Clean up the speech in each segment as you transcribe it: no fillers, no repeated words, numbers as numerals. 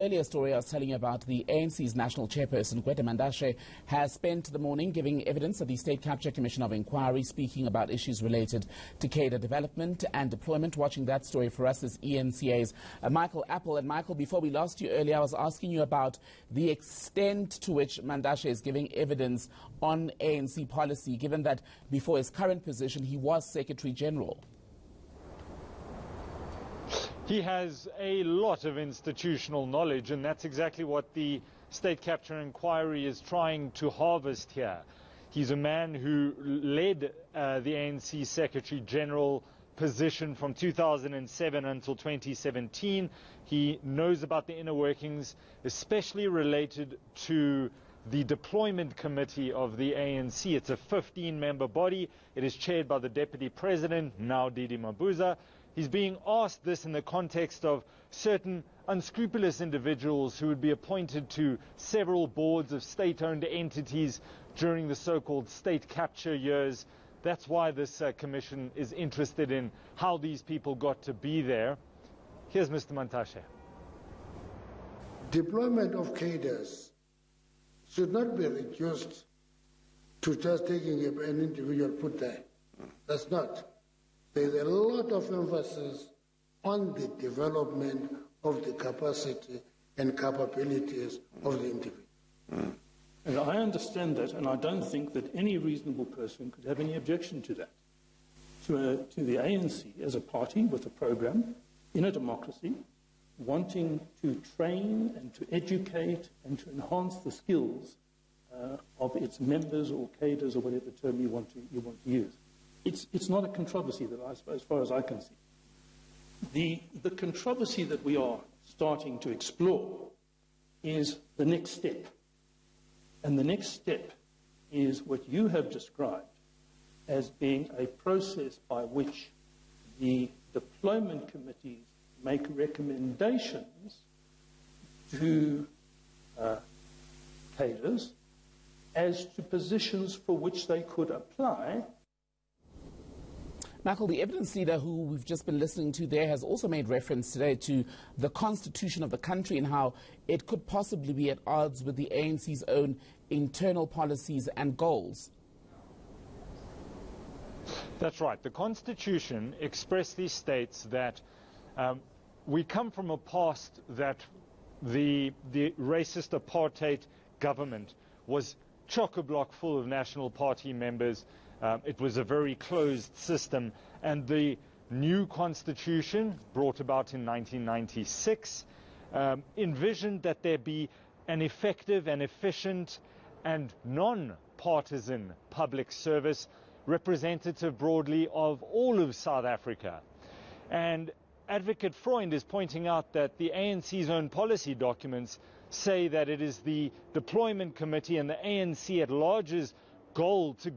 Earlier story I was telling you about, the ANC's national chairperson, Gwede Mantashe, has spent the morning giving evidence at the State Capture Commission of Inquiry, speaking about issues related to cadre development and deployment. Watching that story for us is ENCA's Michael Apple. And Michael, before we lost you earlier, I was asking you about the extent to which Mantashe is giving evidence on ANC policy, given that before his current position, he was Secretary General. He has a lot of institutional knowledge, and that's exactly what the State Capture Inquiry is trying to harvest here. He's a man who led the ANC Secretary General position from 2007 until 2017. He knows about the inner workings, especially related to the deployment committee of the ANC. It's a 15-member body. It is chaired by the Deputy President, now Didi Mabuza. He's being asked this in the context of certain unscrupulous individuals who would be appointed to several boards of state-owned entities during the so-called state capture years. That's why this commission is interested in how these people got to be there. Here's Mr. Mantashe. Deployment of cadres should not be reduced to just taking an individual put there. That's not. There's a lot of emphasis on the development of the capacity and capabilities of the individual. And I understand that, and I don't think that any reasonable person could have any objection to that. To the ANC as a party with a program in a democracy, wanting to train and to educate and to enhance the skills of its members or cadres or whatever term you want to use. It's not a controversy that as far as I can see. The controversy that we are starting to explore is the next step. And the next step is what you have described as being a process by which the deployment committees make recommendations to cadres as to positions for which they could apply. Michael, the evidence leader who we've just been listening to there has also made reference today to the constitution of the country and how it could possibly be at odds with the ANC's own internal policies and goals. That's right. The Constitution expressly states that we come from a past that the racist apartheid government was chock-a-block full of National Party members. It was a very closed system, and the new constitution, brought about in 1996, envisioned that there be an effective and efficient and non-partisan public service representative broadly of all of South Africa. And Advocate Freund is pointing out that the ANC's own policy documents say that it is the deployment committee and the ANC at large's goal to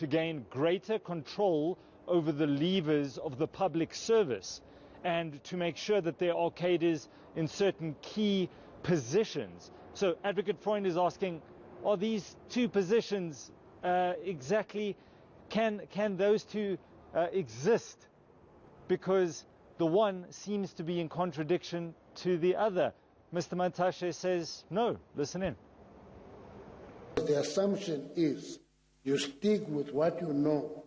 gain greater control over the levers of the public service and to make sure that there are cadres in certain key positions. So Advocate Freund is asking, are these two positions exactly, can those two exist? Because the one seems to be in contradiction to the other. Mr. Mantashe says, no, listen in. The assumption is you stick with what you know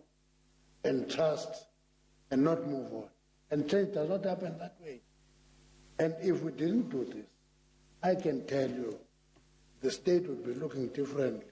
and trust and not move on. And change does not happen that way. And if we didn't do this, I can tell you the state would be looking differently.